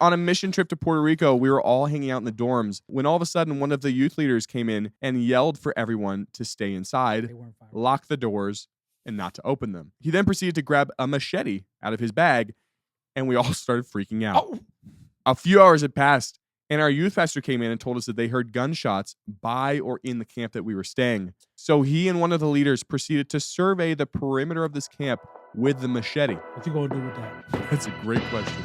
on a mission trip to Puerto Rico, we were all hanging out in the dorms when all of a sudden one of the youth leaders came in and yelled for everyone to stay inside, lock the doors, and not to open them. He then proceeded to grab a machete out of his bag, and we all started freaking out. Oh. A few hours had passed, and our youth pastor came in and told us that they heard gunshots by or in the camp that we were staying. So he and one of the leaders proceeded to survey the perimeter of this camp with the machete. What you gonna do with that? That's a great question.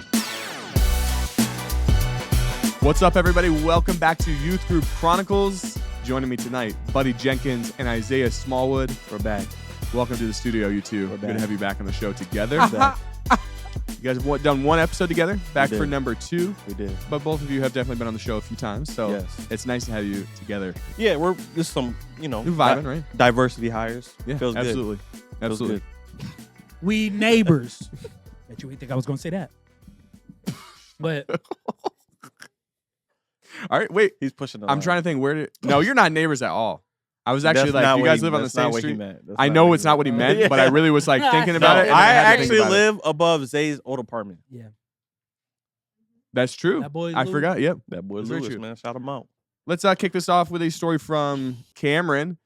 What's up, everybody? Welcome back to Youth Group Chronicles. Joining me tonight, Buddy Jenkins and Isaiah Smallwood. We're back. Welcome to the studio, you two. We're Good back. to have you back on the show together. You guys have done one episode together, back for number 2. We did. But both of you have definitely been on the show a few times, so yes. It's nice to have you together. Yeah, we're just some, You're vibing, right? Diversity hires. Yeah, Feels absolutely. good. Absolutely. Feels good. We neighbors. Bet you ain't think I was gonna say that. But all right, wait. He's pushing the I'm line. trying to think No, you're not neighbors at all. I was actually like, you guys live on the same street. I know it's not what he meant, but I really was like thinking about it. I actually live above Zay's old apartment. Yeah. That's true. That boy I Lewis. forgot. Yep. That boy That's very Lewis, true. man. Shout him out. Let's kick this off with a story from Cameron.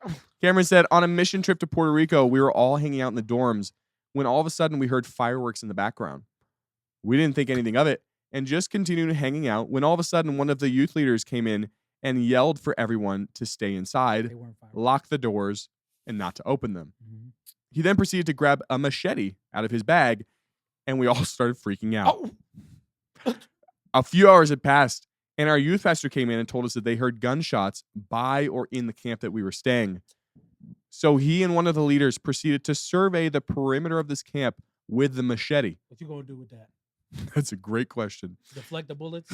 Cameron said, on a mission trip to Puerto Rico, we were all hanging out in the dorms when all of a sudden we heard fireworks in the background. We didn't think anything of it and just continued hanging out when all of a sudden one of the youth leaders came in and yelled for everyone to stay inside, lock the doors, and not to open them. Mm-hmm. He then proceeded to grab a machete out of his bag, and we all started freaking out. Oh. A few hours had passed, and our youth pastor came in and told us that they heard gunshots by or in the camp that we were staying. So he and one of the leaders proceeded to survey the perimeter of this camp with the machete. What you gonna do with that? That's a great question. Deflect the bullets?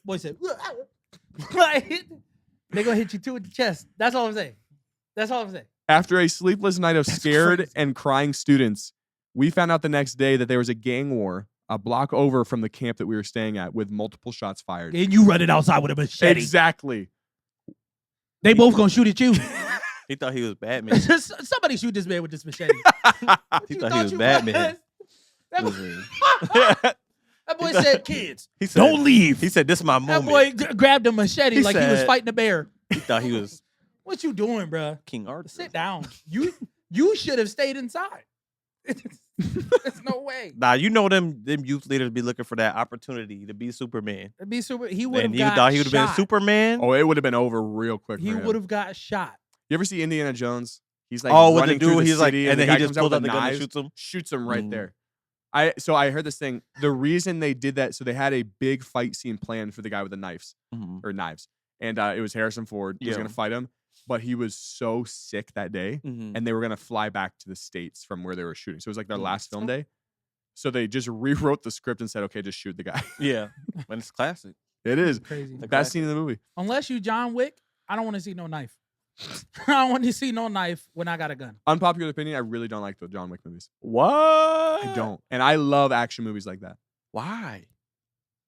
Boy said, they gonna hit you 2 in the chest. That's all I'm saying. That's all I'm saying. After a sleepless night of scared and crying students, we found out the next day that there was a gang war a block over from the camp that we were staying at with multiple shots fired. And you running outside with a machete. Exactly. They both gonna shoot at you. He thought he was Batman. Somebody shoot this man with this machete. He thought he was Batman. That boy said, kids, he said, don't leave. He said, this is my moment. That boy grabbed a machete like he was fighting a bear. He thought he was what you doing, bro? King Arthur. Sit down. You should have stayed inside. There's no way. Nah, you know them youth leaders be looking for that opportunity to be Superman. He would have got thought he would have been shot. Superman. Oh, it would have been over real quick. He would have got shot. You ever see Indiana Jones? He's like, with the dude, he's like, and then he just pulls out the gun and shoots him right there. I heard this thing. The reason they did that, so they had a big fight scene planned for the guy with the knives or knives, and it was Harrison Ford. He was gonna fight him, but he was so sick that day, and they were gonna fly back to the States from where they were shooting. So it was like their last film day. So they just rewrote the script and said, "Okay, just shoot the guy." Yeah, but it's classic. It is crazy. The best scene in the movie. Unless you John Wick, I don't want to see no knife. I don't want to see no knife when I got a gun. Unpopular opinion, I really don't like the John Wick movies. What? I don't. And I love action movies like that. Why?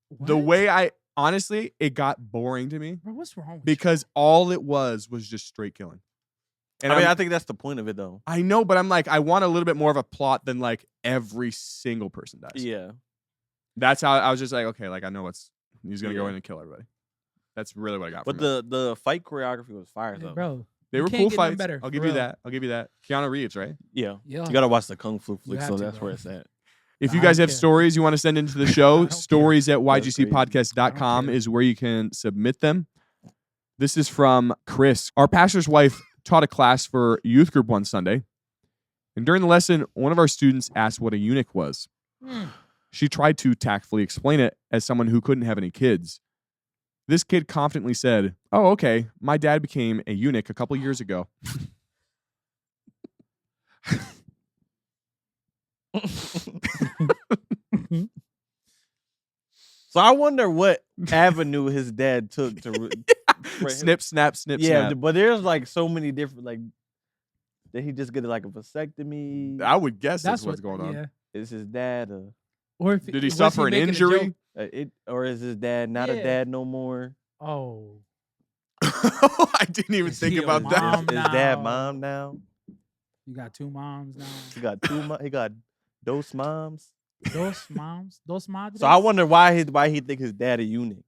What? The way honestly, it got boring to me. Bro, what's wrong with because you? all it was just straight killing. And I think that's the point of it, though. I know, but I'm like, I want a little bit more of a plot than like every single person dies. Yeah. That's how I was just like, okay, like I know he's going to go in and kill everybody. That's really what I got from it. But the fight choreography was fire, though. Bro. They were cool fights. Better, I'll give you that. Keanu Reeves, right? Yeah. You got to watch the Kung Fu flick, so that's where it's at. If you guys have stories you want to send into the show, stories at ygcpodcast.com is where you can submit them. This is from Chris. Our pastor's wife taught a class for youth group one Sunday. And during the lesson, one of our students asked what a eunuch was. She tried to tactfully explain it as someone who couldn't have any kids. This kid confidently said, "Oh, okay. My dad became a eunuch a couple years ago." So I wonder what avenue his dad took to snip, snap. Yeah, but there's like so many different did he just get like a vasectomy? I would guess that's what's going on. Yeah. Is his dad did he suffer an injury? Or is his dad not a dad no more? Oh. I didn't even think about that. Is dad mom now? You got 2 moms now. He got 2 he got dos moms. Dos madres. So I wonder why he think his dad a eunuch.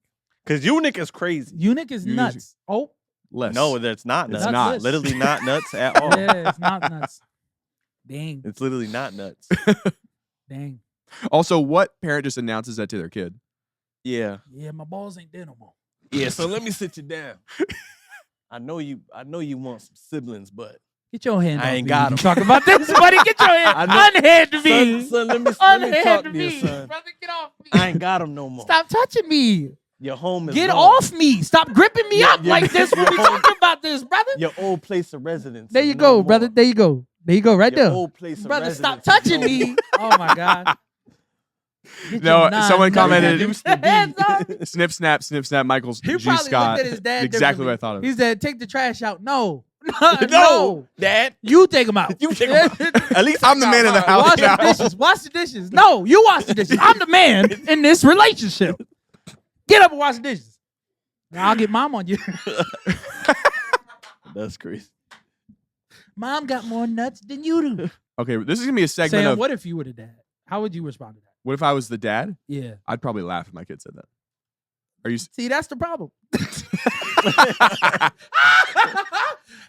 Because eunuch is crazy. Eunuch is Eunuch- nuts. Oh, Less. No, that's not It's nuts. not. Literally not nuts at all. yeah, it's not nuts. Dang, It's literally not nuts. dang. Also, what parent just announces that to their kid? Yeah. Yeah, my balls ain't there no more. Yeah, so let me sit you down. I know you want some siblings, but Get your hand. I off ain't me. got You 'em. talk about this, buddy. Get your hand. I know- Unhand me. son, let me talk Unhand to me, you, son. brother. Get off me. I ain't got them no more. Stop touching me. Your home is Get gone. off me. Stop gripping me Yeah, up yeah, like this when we yeah. talking about this, brother. Your old place of residence. There is you no go, more. brother. There you go. There you go, right Your there. old place of Brother, stop residence is touching no me. more. Oh my God. Get No, your nine someone nuts commented- Used to be. hands off me. Snip, snap, Michael's He G. probably Scott. looked at his dad Exactly what I differently. thought of. He said, take the trash out. No. No, Dad. You take him out. You take 'em out. At least I'm the man in the house. Wash now. the dishes. Wash the dishes. No, you wash the dishes. I'm the man in this relationship. Get up and wash the dishes. Now I'll get mom on you. That's crazy. Mom got more nuts than you do. Okay, this is gonna be a segment Sam, of what if you were the dad? How would you respond to that? what if I was the dad? Yeah. I'd probably laugh if my kid said that. Are you? See, that's the problem.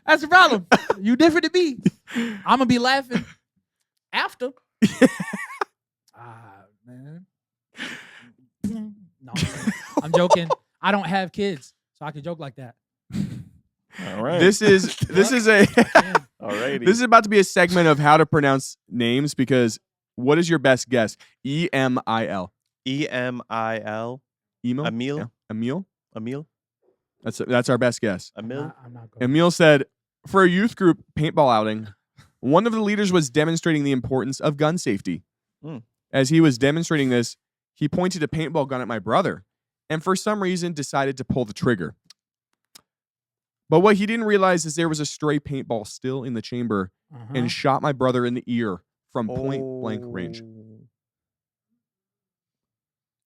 That's the problem. You different than me. I'm gonna be laughing after. Man. No, I'm joking. I don't have kids, so I can joke like that. All right. This is a Alrighty. this is about to be a segment of how to pronounce names because what is your best guess? EMIL. EMIL. Emil? Emil? Yeah. Emil? Emil. that's our best guess. Emil. I'm not going. Emil said, for a youth group paintball outing, one of the leaders was demonstrating the importance of gun safety. Mm. As he was demonstrating this, he pointed a paintball gun at my brother and for some reason decided to pull the trigger. But what he didn't realize is there was a stray paintball still in the chamber and shot my brother in the ear from point blank range. Oh.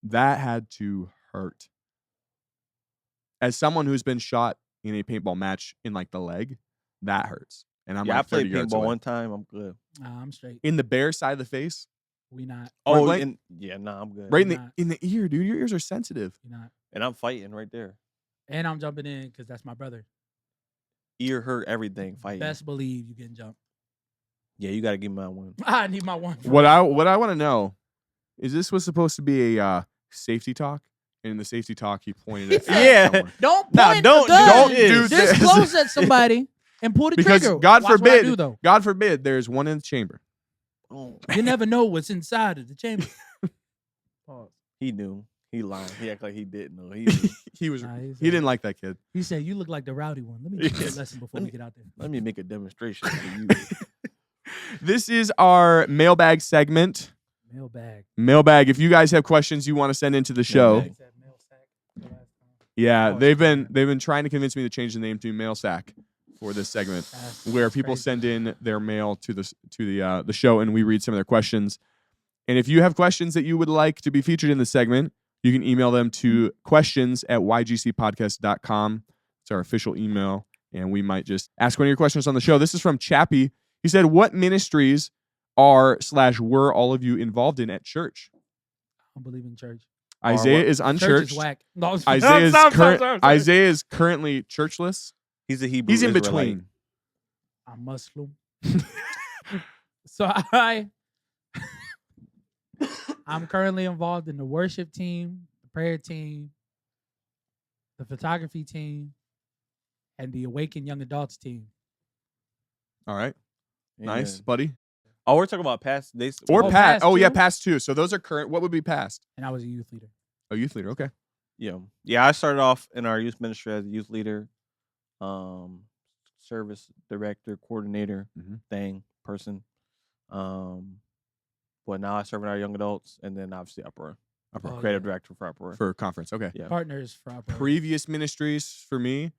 That had to hurt. As someone who's been shot in a paintball match in like the leg, that hurts. And I'm Yeah, I like 30 played yards paintball away. one time. I'm good. I'm straight. In the bare side of the face, We not. Point Oh, blank? yeah, nah, I'm good. right in Not. the ear, dude. Your ears are sensitive. We not. And I'm fighting right there. And I'm jumping in because that's my brother. Ear hurt, everything. Fighting. Best believe you getting jumped. Yeah, you gotta give me my one. I need my one. What I want to know is this was supposed to be a safety talk, and in the safety talk he pointed He at said- Yeah. someone. Don't Nah, point don't- the gun. don't do Just this. close at somebody and pull the Because trigger. God Watch what I forbid- do, though. God forbid there's one in the chamber. Oh. You never know what's inside of the chamber. Pause. He knew. He lied. He acted like he didn't know. He knew. he was Nah, he didn't like that kid. He said, "You look like the rowdy one. Let me give you a lesson before we get out there." Let me make a demonstration for you. This is our mailbag segment. Mailbag. Mailbag. If you guys have questions you want to send into the show, Mailbag. Said mail sack the last time. yeah, Oh, they've shit. been trying to convince me to change the name to Mail Sack for this segment, where That's people crazy. send in their mail to the show and we read some of their questions. And if you have questions that you would like to be featured in the segment, you can email them to questions@ygcpodcast.com. It's our official email, and we might just ask one of your questions on the show. This is from Chappie. He said, "What ministries are/were all of you involved in at church?" I don't believe in church. Isaiah what? is Church unchurched. is whack. No, Isaiah is Stop. Isaiah is currently churchless. He's a Hebrew. He's in Israelite. between. I'm Muslim. So I'm currently involved in the worship team, the prayer team, the photography team, and the Awaken Young Adults team. All right, Amen. nice, buddy. Oh, we're talking about past days. Or Oh, past. past Oh yeah, two? past two. So those are current. What would be past? And I was a youth leader. Oh, youth leader. Okay. Yeah. I started off in our youth ministry as a youth leader, service director, coordinator, Mhm. person. But now I serve in our young adults, and then obviously Upper Oh, creative yeah. director for Upper. For conference. Okay. Yeah. Partners for Opera. Previous ministries for me,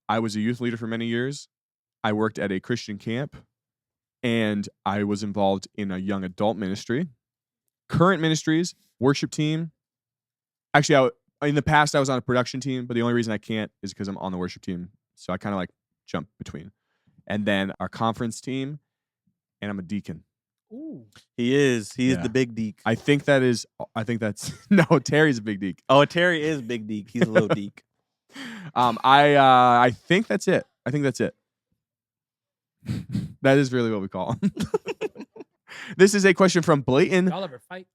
I was a youth leader for many years. I worked at a Christian camp, and I was involved in a young adult ministry. Current ministries, worship team. Actually, in the past, I was on a production team, but the only reason I can't is because I'm on the worship team. So I kind of like jump between. And then our conference team, and I'm a deacon. Ooh. He is. He is Yeah. the big deek. I think that's no. Terry's a big deek. Oh, Terry is big deek. He's a little deek. I think that's it. I think that's it. That is really what we call him. This is a question from Blayton. Y'all ever fight?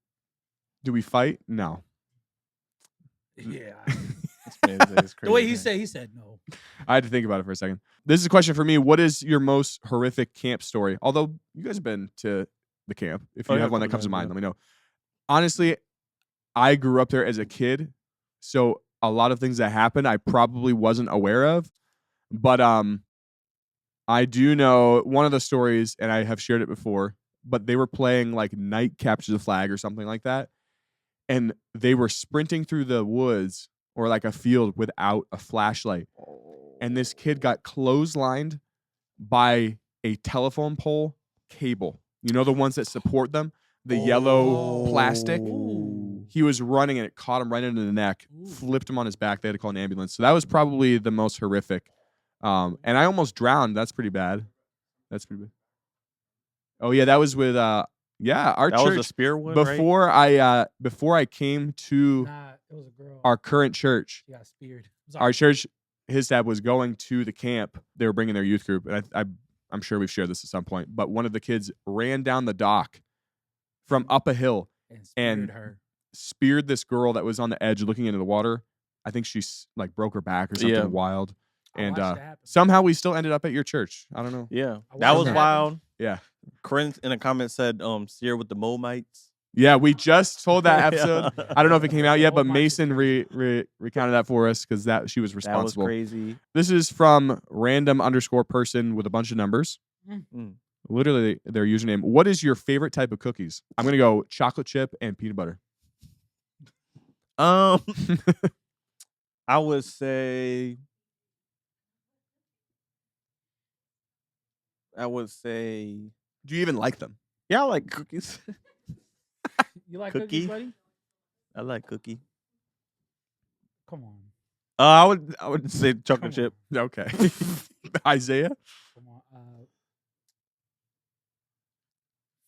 Do we fight? No. Yeah. It's The way crazy. he said no. I had to think about it for a second. This is a question for me. What is your most horrific camp story? Although you guys have been to the camp. If you yeah, have one a that couple comes to times, mind, yeah. let me know. Honestly, I grew up there as a kid, so a lot of things that happened I probably wasn't aware of. But I do know one of the stories, and I have shared it before, but they were playing like Night Capture the Flag or something like that. And they were sprinting through the woods or like a field without a flashlight. And this kid got clotheslined by a telephone pole cable. You know, the ones that support them, the yellow plastic. Ooh. He was running and it caught him right into the neck, Ooh. flipped him on his back. They had to call an ambulance. So that was probably the most horrific. And I almost drowned. That's pretty bad. That's pretty bad. Oh yeah, that was with our That church. was a spear one, right? Before I came to Nah, it was a girl. our current church, She got speared. our church, his dad was going to the camp. They were bringing their youth group, and I'm sure we've shared this at some point. But one of the kids ran down the dock from up a hill and and speared her. speared this girl that was on the edge looking into the water. I think she's like broke her back or something Yeah. wild. I And watched it happen. somehow we still ended up at your church. I don't know. Yeah, I that watched was it happen. wild. Yeah. Corinne in a comment said, "Sear with the Momites." Yeah, we just told that episode. Yeah. I don't know if it came out yet, but Oh my Mason recounted that for us because she was That was responsible. crazy. This is from random_person with a bunch of numbers. Mm. Literally their username. What is your favorite type of cookies? I'm gonna go chocolate chip and peanut butter. I would say. Do you even like them? Yeah, I like cookies. You like Cookie? cookies, buddy? I like cookie. Come on. I would say chocolate Come chip. Okay. Isaiah? Come on.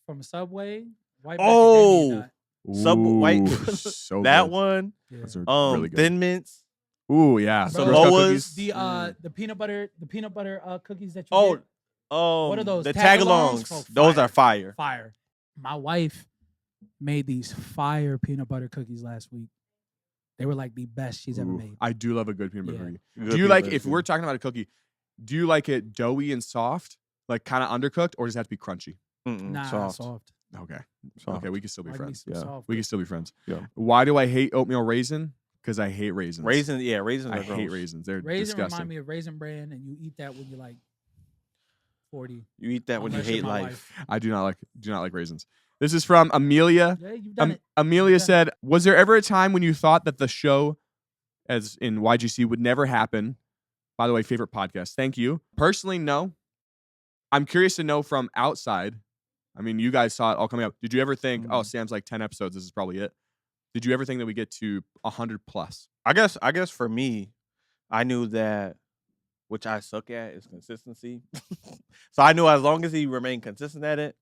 From Subway, white Oh! macadamia nut. Subway. Ooh, so That good. one. Yeah. Those are really good. Thin Mints. Ooh, yeah. Bro, Girl Scout Samoa's. cookies. The peanut butter cookies that you Oh, get, what are those? The Tagalongs? tagalongs. Oh, Those fire. are fire. fire. My wife made these fire peanut butter cookies last week. They were like the best she's ever Ooh, made. I do love a good peanut butter Yeah. cookie. Good Do you peanut like, butter if we're talking about a cookie, do you like it doughy and soft, like kind of undercooked, or does it have to be crunchy? Nah, soft. Okay. Soft. Okay, we can still be Like me friends. some Yeah. soft. We can still be friends. Yeah. Why do I hate oatmeal raisin? Because I hate raisins. Raisins, yeah, raisins I are gross. hate raisins. They're Raisin disgusting. remind me of Raisin Bran, and you eat that when you're like 40. You eat that when you Unless you're hate my life. wife. I do not like raisins. This is from Amelia. Yeah, you've done it. Amelia You've done said, "Was there ever a time when you thought that the show, as in YGC, would never happen?" By the way, favorite podcast. Thank you. Personally, no. I'm curious to know from outside. I mean, you guys saw it all coming up. Did you ever think, "Oh, Sam's like 10 episodes. This is probably it"? Did you ever think that we get to 100 plus? I guess for me, I knew that, which I suck at, is consistency. So I knew as long as he remained consistent at it,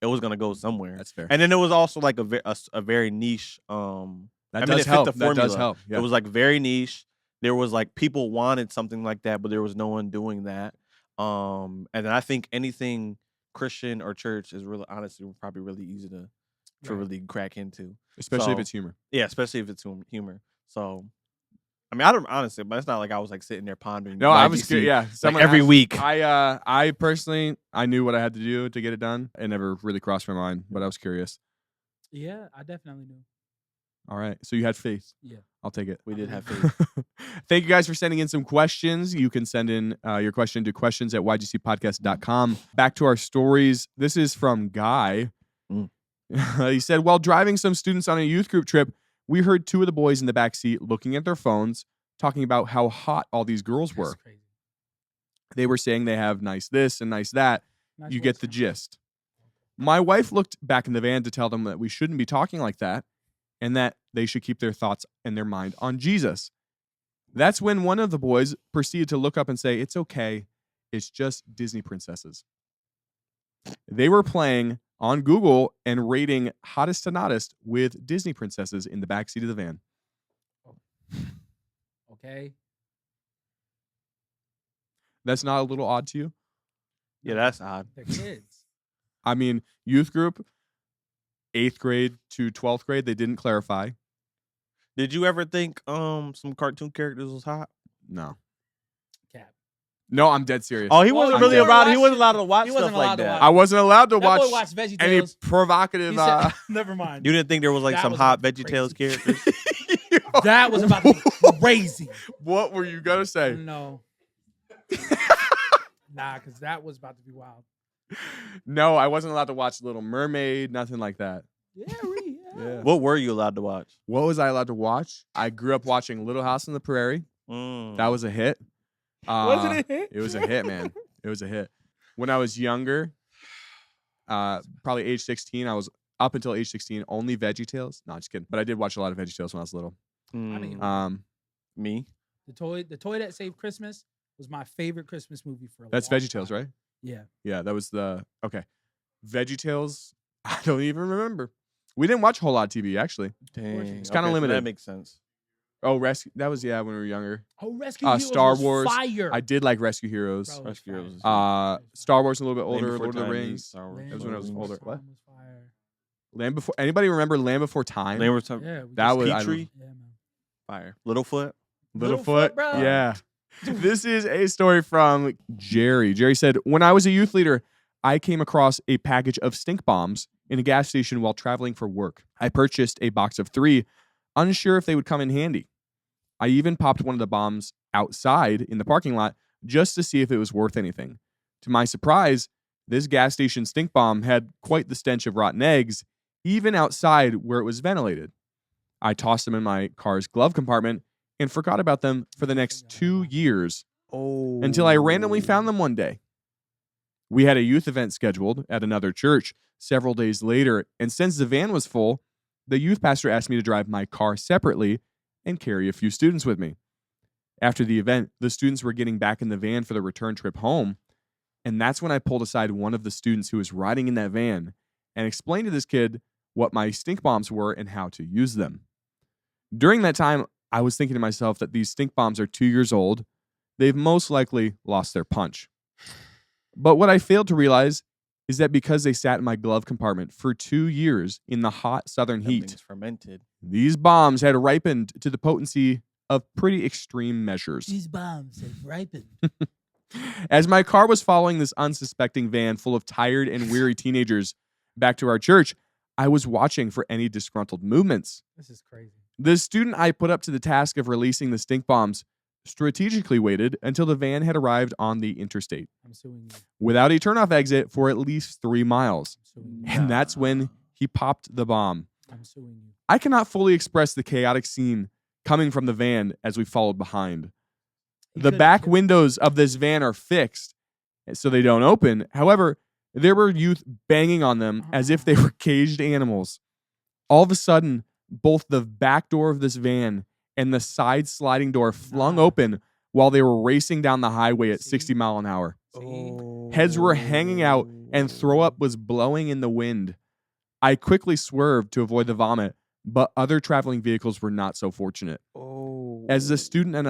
it was gonna go somewhere. That's fair. And then it was also like a very niche. That I mean, does it fit help. the That does formula. help. Yeah. It was like very niche. There was like people wanted something like that, but there was no one doing that. And then I think anything Christian or church is really, honestly, probably really easy to Right. really crack into. Especially if So- it's humor. Yeah, especially if it's humor. So, I mean, I don't honestly, but it's not like I was like sitting there pondering. No, I was YGC, good. Yeah, like someone every asked- week. I personally, I knew what I had to do to get it done. It never really crossed my mind, but I was curious. Yeah, I definitely knew. All right, so you had faith. Yeah. I'll take it. We did have faith. faith. Thank you guys for sending in some questions. You can send in your question to questions@ygcpodcast.com. Back to our stories. This is from Guy. Mm. He said, while driving some students on a youth group trip, we heard two of the boys in the back seat looking at their phones, talking about how hot all these girls were. That's crazy. They were saying they have nice this and nice that. Nice You voice, get the man. gist. My wife looked back in the van to tell them that we shouldn't be talking like that and that they should keep their thoughts and their mind on Jesus. That's when one of the boys proceeded to look up and say, "It's okay. It's just Disney princesses." They were playing on Google and rating hottest to nottest with Disney princesses in the backseat of the van. Okay. That's not a little odd to you? Yeah, that's odd. They're kids. I mean, youth group, 8th grade to 12th grade, they didn't clarify. Did you ever think some cartoon characters was hot? No. Cap. No, I'm dead serious. Oh, he Well, wasn't you really never allowed. He watched wasn't it. allowed to watch He stuff wasn't like allowed to that. watch I wasn't allowed to That watch boy watched VeggieTales. any provocative. He said, never mind. You didn't think there was like That some was hot about to be VeggieTales characters? That was about to be crazy. What were you gonna say? No. Nah, because that was about to be wild. No, I wasn't allowed to watch Little Mermaid, nothing like that. Yeah. What were you allowed to watch? What was I allowed to watch? I grew up watching Little House on the Prairie. That was a hit. Wasn't it a hit? It was a hit, man. It was a hit. When I was younger, probably age 16, I was up until age 16 only VeggieTales. No, just kidding. But I did watch a lot of VeggieTales when I was little. I mean, Me? the toy that saved Christmas was my favorite Christmas movie for a That's long VeggieTales, time. right? Yeah. Yeah, that was the okay. VeggieTales. I don't even remember. We didn't watch a whole lot of TV actually. Dang. It's kinda so limited. That makes sense. Oh, Rescue. That was when we were younger. Oh, Rescue Heroes Star was Wars. fire. I did like Rescue Heroes. Bro, it was Rescue fire. Heroes was Star Wars a little bit Land older. Before Lord of the Time, Rings. Star Wars. Land That was when I was Before older. Time What? was fire. Land Before. Anybody remember Land Before Time? Land Before Time. Yeah, we That just- was Petrie? Yeah, man. Fire. Littlefoot. Littlefoot. bro. Yeah. This is a story from Jerry. Jerry said, when I was a youth leader, I came across a package of stink bombs in a gas station while traveling for work. I purchased a box of 3, unsure if they would come in handy. I even popped one of the bombs outside in the parking lot just to see if it was worth anything. To my surprise, this gas station stink bomb had quite the stench of rotten eggs, even outside where it was ventilated. I tossed them in my car's glove compartment and forgot about them for the next 2 years until I randomly found them one day. We had a youth event scheduled at another church several days later, and since the van was full, the youth pastor asked me to drive my car separately and carry a few students with me. After the event, the students were getting back in the van for the return trip home, and that's when I pulled aside one of the students who was riding in that van and explained to this kid what my stink bombs were and how to use them. During that time, I was thinking to myself that these stink bombs are 2 years old. They've most likely lost their punch. But what I failed to realize is that because they sat in my glove compartment for 2 years in the hot southern That heat, thing's fermented. these bombs had ripened to the potency of pretty extreme measures. These bombs have ripened. As my car was following this unsuspecting van full of tired and weary teenagers back to our church, I was watching for any disgruntled movements. This is crazy. The student I put up to the task of releasing the stink bombs strategically waited until the van had arrived on the interstate I'm suing you. without a turnoff exit for at least 3 miles. I'm suing you. And that's when he popped the bomb. I'm suing you. I cannot fully express the chaotic scene coming from the van as we followed behind. He The could've back killed- windows of this van are fixed so they don't open. However, there were youth banging on them as if they were caged animals. All of a sudden, both the back door of this van and the side sliding door flung Nah. open while they were racing down the highway at See? 60 miles an hour. See? Heads were hanging out and throw up was blowing in the wind. I quickly swerved to avoid the vomit, but other traveling vehicles were not so fortunate. As the student and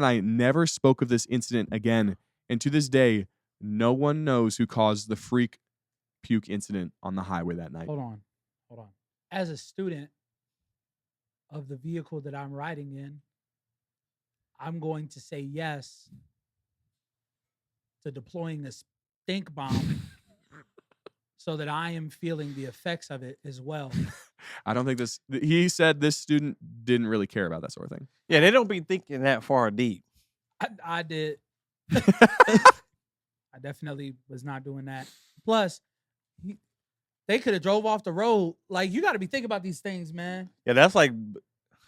I never spoke of this incident again, and to this day, no one knows who caused the freak puke incident on the highway that night. Hold on. As a student of the vehicle that I'm riding in, I'm going to say yes to deploying a stink bomb so that I am feeling the effects of it as well. I don't think he said this student didn't really care about that sort of thing. Yeah, they don't be thinking that far deep. I did. I definitely was not doing that. Plus, they could have drove off the road. Like, you got to be thinking about these things, man. Yeah, that's like.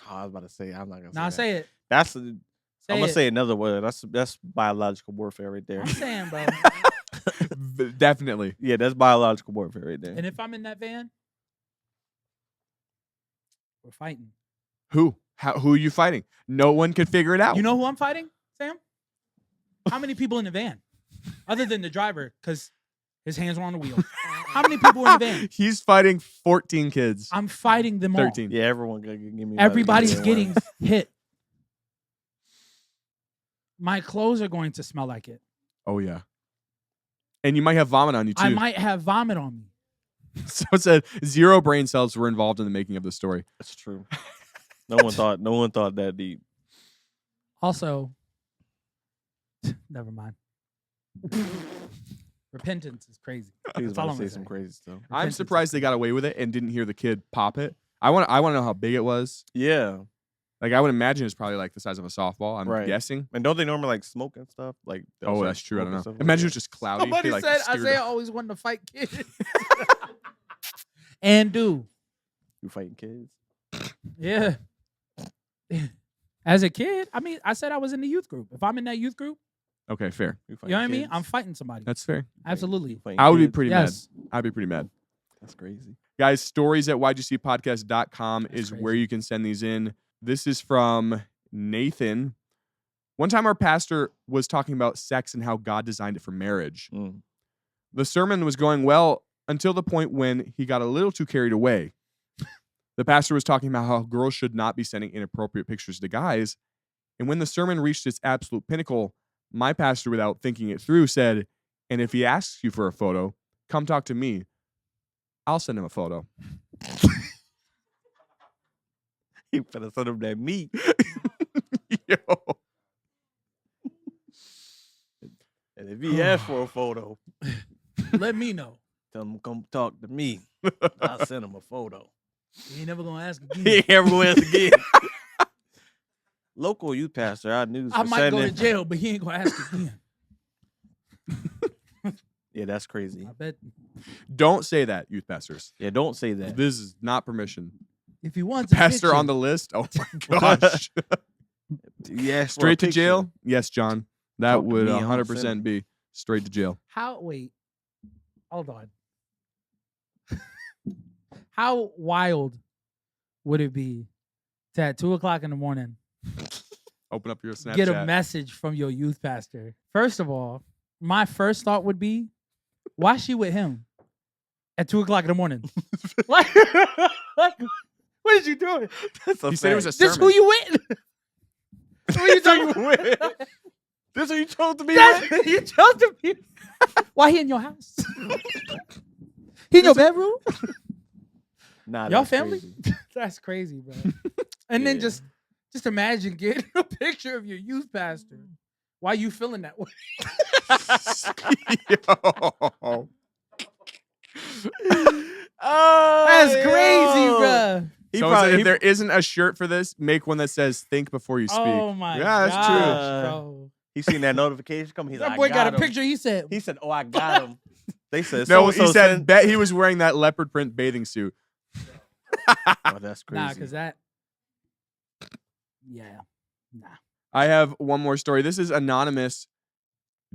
I was about to say. I'm not gonna say. Now that. say it. That's. Say I'm gonna it. say another word. That's biological warfare right there. I'm saying, bro. Definitely. Yeah, that's biological warfare right there. And if I'm in that van, we're fighting. Who? Who are you fighting? No one could figure it out. You know who I'm fighting, Sam? How many people in the van? Other than the driver, because his hands were on the wheel. How many people were in the van? He's fighting 14 kids. I'm fighting them all. 13. Yeah, everyone gonna give me. Everybody's one. getting hit. My clothes are going to smell like it. Oh, yeah. And you might have vomit on you, too. I might have vomit on me. So it said 0 brain cells were involved in the making of the story. That's true. No one thought that deep. Also, never mind. Repentance is crazy. He was That's all about I'm to gonna say some say. crazy stuff. I'm Repentance surprised they got away with it and didn't hear the kid pop it. I want to know how big it was. Yeah, Like, I would imagine it's probably like the size of a softball. I'm Right. guessing. and don't they normally like smoke and stuff? Like, they'll Oh, start that's true. I don't smoking know. stuff like Imagine that. it's just cloudy. Somebody He, like, said steered Isaiah up. always wanted to fight kids. And do. You fighting kids? Yeah. As a kid, I mean, I said I was in the youth group. If I'm in that youth group, Okay, fair. You you know what I mean? kids? I'm fighting somebody. That's fair. Absolutely. You fighting I would be kids? pretty Yes. mad. I'd be pretty mad. That's crazy. Guys, stories at ygcpodcast.com That's is where crazy. you can send these in. This is from Nathan. One time our pastor was talking about sex and how God designed it for marriage. Mm. The sermon was going well until the point when he got a little too carried away. The pastor was talking about how girls should not be sending inappropriate pictures to guys. And when the sermon reached its absolute pinnacle, my pastor, without thinking it through, said, "And if he asks you for a photo, come talk to me. I'll send him a photo." You better send him that meat. Yo. And if he asks for a photo, Let me know. tell him come talk to me. I'll send him a photo. You ain't never gonna ask He again. ain't ever wins again. Local youth pastor, I knew. I might go to jail, but he ain't gonna ask again. Yeah, that's crazy. I bet Don't say that, youth pastors. Yeah, don't say that. This is not permission. if he wants a Pastor picture, on the list? Oh my gosh. Yeah, Straight to jail? Yes, John. That Talk to would me, I'm gonna 100% send be straight to jail. how wait, hold on. How wild would it be to at 2:00 in the morning Open up your Snapchat. get a message from your youth pastor? First of all, my first thought would be, why she with him at 2:00 in the morning? like, what is you doing? That's a He said it was a This sermon. who you with? Who you talking with? This what you told to me? That's man? you chose to be. Why he in your house? He in your bedroom? Nah, Y'all that's family? crazy. That's crazy, bro. And then Yeah. just imagine getting a picture of your youth pastor. Why you feeling that way? Yo. That's crazy, bro. He Someone said probably if there isn't a shirt for this, make one that says "Think before you speak." Oh my Yeah, that's true. gosh, bro. he seen that notification come. He's That like, boy I got a him. picture. He said, He said, "Oh, I got him." They said, No, so-and-so he said sent- bet he was wearing that leopard print bathing suit. Oh, that's crazy. nah, because that, yeah, nah. I have one more story. This is anonymous.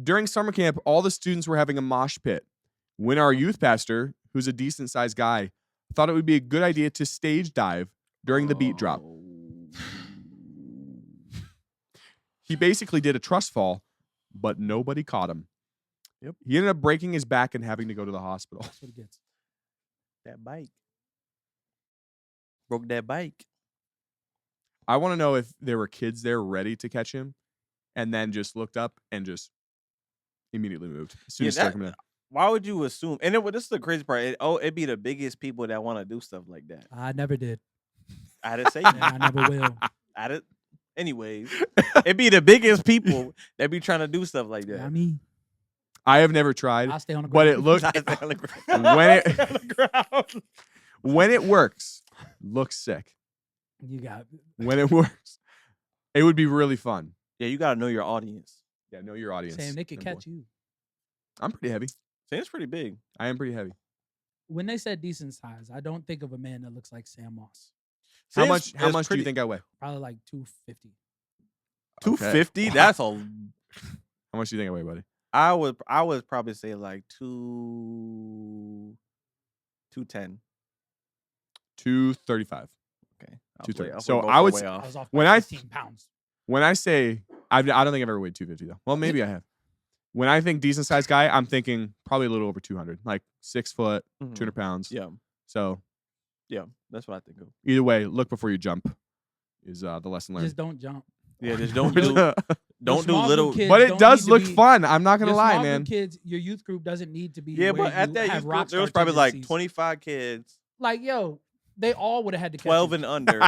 During summer camp, all the students were having a mosh pit. When our youth pastor, who's a decent sized guy, thought it would be a good idea to stage dive during the beat drop. Oh. He basically did a trust fall, but nobody caught him. Yep. He ended up breaking his back and having to go to the hospital. That's what it gets. That bike. Broke that bike. I want to know if there were kids there ready to catch him and then just looked up and just immediately moved. As soon Yeah, as he started that- coming in. Why would you assume? And this is the crazy part. It'd be the biggest people that want to do stuff like that. I never did. I didn't say And I never will. I did. Anyways, it'd be the biggest people that be trying to do stuff like that. I mean, I have never tried, I'll stay on the but ground. it looked Not on the ground. when it On the ground. when it works, looks sick. You got When it works, it would be really fun. Yeah, you gotta know your audience. Yeah, know your audience. Sam. They could young boy. catch you. I'm pretty heavy. Sam's pretty big. I am pretty heavy. When they said decent size, I don't think of a man that looks like Sam Moss. How Sam's much? How is much do you pretty- think I weigh? Probably like 250. 250? Wow. That's a. How much do you think I weigh, buddy? I would probably say like 210. 235. Okay. 230. I'll So play both I the would way s- I off. was off When by I 15 pounds. When I say I don't think I've ever weighed 250 though. Well, maybe I have. When I think decent sized guy, I'm thinking probably a little over 200, like 6 foot, Mhm. 200 pounds. Yeah, So yeah, that's what I think of. either way, look before you jump is the lesson learned. Just don't jump. Yeah, just don't Your- do Your don't do small group little. kids But it don't does need to look be- fun. I'm not gonna your lie, small man. group kids, your youth group doesn't need to be. Yeah, where but at you that have youth group, rock there was star probably like tendencies. 25 kids, Like, yo, they all would have had to catch 12 it. and under.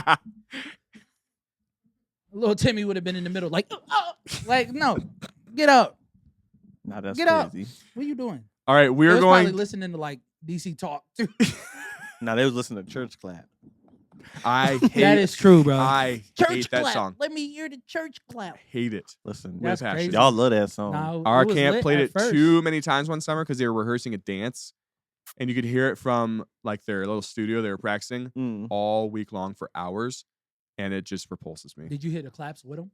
Little Timmy would have been in the middle, like, like, no, get up. Nah, that's Get up. crazy. What are you doing? All right, They we're was probably going. listening to like DC talk. Too. Nah, they was listening to church clap. I hate That is true, bro. I Church hate that clap. song. Let me hear the church clap. Hate it. Listen, That's passion. crazy. y'all love that song. No, Our it was camp lit played at it first. too many times one summer because they were rehearsing a dance, and you could hear it from like their little studio they were practicing Mm. all week long for hours, and it just repulses me. Did you hear the claps with them?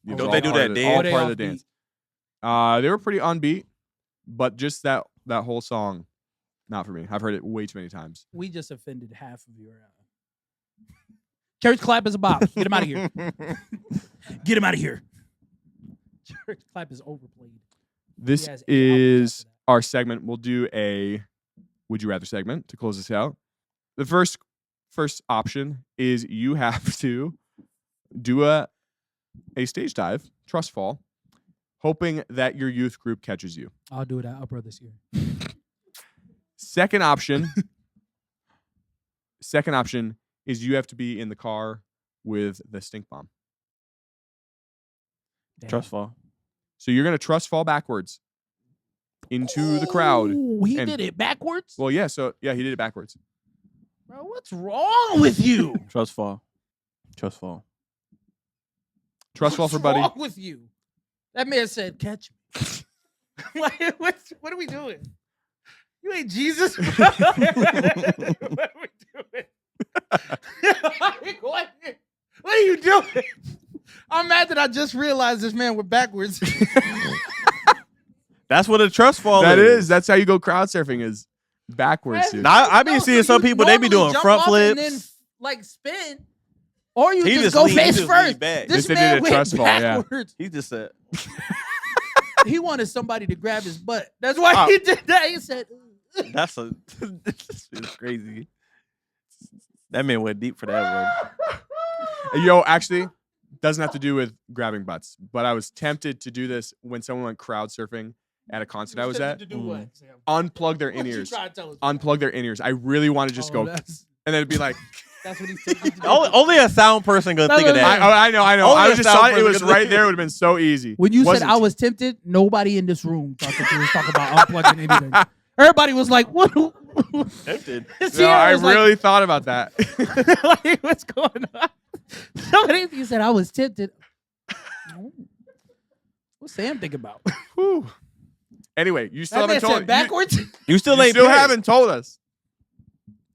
It was Don't all they do part that of the- dance? All Or they part of the offbeat? dance. They were pretty unbeat, but just that whole song, not for me. I've heard it way too many times. We just offended half of your. Church clap is a bop. Get him out of here. Get him out of here. Church clap is overplayed. This has 8 albums is after our segment. We'll do a Would You Rather segment to close this out. The first option is you have to do a stage dive, trust fall, hoping that your youth group catches you. I'll do it at Upper this year. Second option is you have to be in the car with the stink bomb. Damn. Trust fall. So you're going to trust fall backwards into the crowd. Ooh, he and- did it backwards? Well, yeah, he did it backwards. Bro, what's wrong with you? Trust fall. Trust fall. Trust fall What's for buddy. wrong with you? That man said, catch me. Like, what are we doing? You ain't Jesus. What are we doing? What are you doing? I'm mad that I just realized this man went backwards. That's what a trust fall That is. is. That's how you go crowd surfing is backwards, dude. Now, I be No, seeing so some you people, they be normally doing jump front off and flips. then, like, spin. Or you He just just go lean- he face just first. lean back. This They did man a went trust fall, yeah. backwards. He just said, He wanted somebody to grab his butt. That's why Oh. he did that. He said, that's it's crazy. That man went deep for that one. Yo, actually, doesn't have to do with grabbing butts, but I was tempted to do this when someone went crowd surfing at a concert I was at. To do what, Sam? Unplug their What you in-ears. trying to tell us? Unplug their in-ears. I really want to just go, and That's then it'd be like, what he's taking to do. Only a sound person gonna That's think of what that. I know. Only I a was just sound thought it person was could right think- there. It would have been so easy. When you said Wasn't. I was tempted, nobody in this room thought that you was talking about unplugging anything. Everybody was like, "What?" Tempted. No, I really thought about that. like, what's going on? Somebody, you said I was tempted. What's Sam think about? Whew. Anyway, you still That man haven't told said backwards. You still You ain't still picked. haven't told us.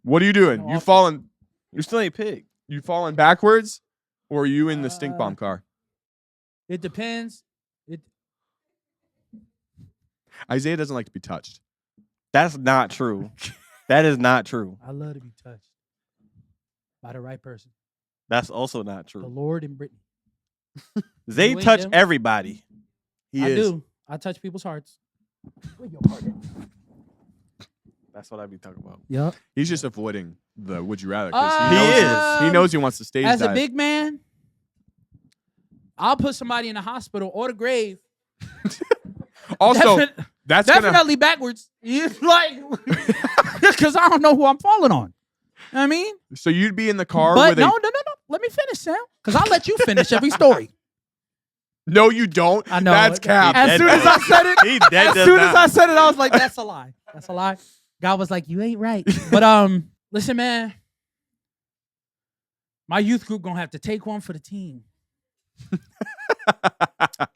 What are you doing? No, You falling? You still ain't picked. You falling backwards, or are you in the stink bomb car? It depends. Isaiah doesn't like to be touched. That's not true. That is not true. I love to be touched by the right person, That's also not the true. Lord and Brittany. They You ain't touch them? everybody. He I is. do. I touch people's hearts. Where your heart at? That's what I be talking about. Yup. He's just avoiding the would you rather. He He is. knows he wants to stage As dive. a big man, I'll put somebody in the hospital or the grave. Also, Defin- that's gonna. definitely backwards. Like, because I don't know who I'm falling on. You know what I mean? So you'd be in the car But with no. a. Let me finish, Sam. Because I'll let you finish every story. No, you don't. I know. That's cap. As soon as I said it, He dead as does soon as not. I said it, I was like, that's a lie. That's a lie. God was like, you ain't right. But listen, man. My youth group gonna have to take one for the team.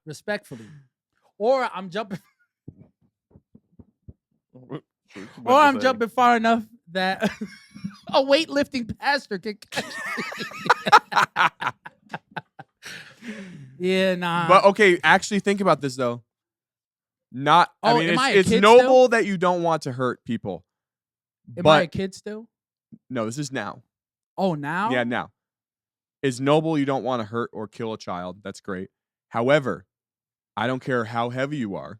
Respectfully. Or I'm jumping jumping far enough that a weightlifting pastor can catch me. Yeah, nah. But okay, actually think about this though. Not. Oh, I mean, am I a it's kid noble still? that you don't want to hurt people. Am I a But kid still? no, this is now. Oh, now? Yeah, now. It's noble you don't want to hurt or kill a child. That's great. However, I don't care how heavy you are,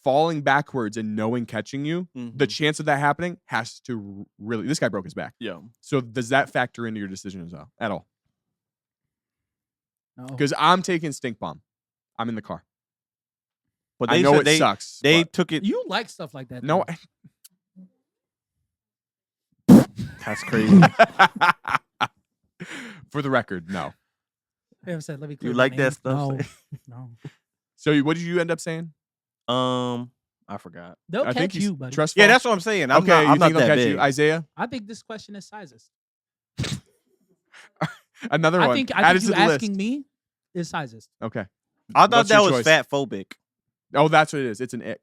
falling backwards and no one catching you, the chance of that happening has to really. This guy broke his back. Yeah. So does that factor into your decision as well at all? No. Because I'm taking stink bomb. I'm in the car. But I they know said it sucks. They but- took it. You like stuff like that. No. That's crazy. For the record, no. They said, let me clear You my like that name. stuff? No. So what did you end up saying? I forgot. They'll I catch think you, buddy. trust. Yeah, fall? that's what I'm saying. I'm okay. not, You I'm think not they'll that catch big. you, Isaiah? I think this question is sizes. Another I one. think Add it you to the asking list. me is sizes. Okay. I thought What's that your was choice? fat phobic. Oh, that's what it is. It's an ick.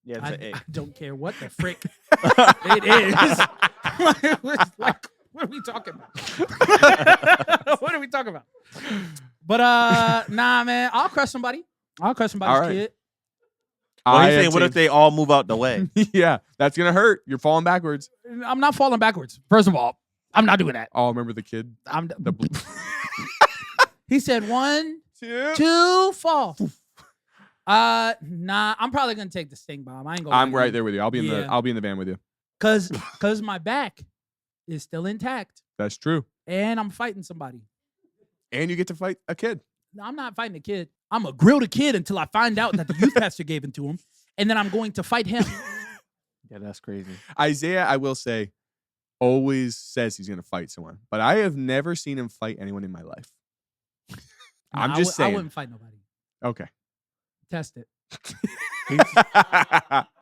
Yeah, it's I, an I egg. don't care what the frick it is. Like, what are we talking about? What are we talking about? But nah, man, I'll crush somebody. I'll crush somebody's All right. kid. Well, he's I saying, what if they all move out the way? Yeah, that's gonna hurt. You're falling backwards. I'm not falling backwards. First of all, I'm not doing that. Oh, remember the kid? He said 1, 2, fall. Nah, I'm probably gonna take the stink bomb. I ain't gonna. I'm right there with you. I'll be in the. Yeah. I'll be in the van with you. Cause my back is still intact, That's true. and I'm fighting somebody. And you get to fight a kid. No, I'm not fighting a kid. I'm gonna grill the kid until I find out that the youth pastor gave it to him, and then I'm going to fight him. Yeah, that's crazy. Isaiah, I will say, always says he's gonna fight someone, but I have never seen him fight anyone in my life. I'm just I saying. wouldn't fight nobody. Okay. Test it.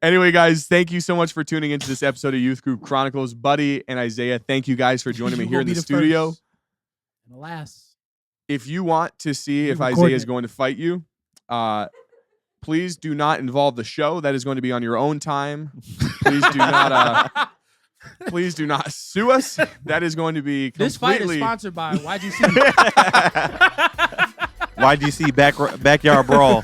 Anyway, guys, thank you so much for tuning into this episode of Youth Group Chronicles. Buddy and Isaiah, thank you guys for joining me You here gonna in be the studio. first and the last. If you want to see if You're Isaiah is recording it. going to fight you, please do not involve the show. That is going to be on your own time. Please do not. Please do not sue us. That is going to be completely. This fight is sponsored by YGC. YGC backyard brawl.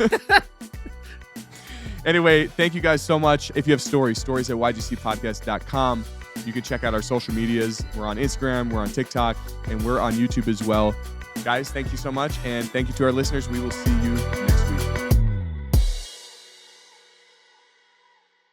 Anyway, thank you guys so much. If you have stories at ygcpodcast.com. You can check out our social medias. We're on Instagram, we're on TikTok, and we're on YouTube as well. Guys, thank you so much. And thank you to our listeners. We will see you next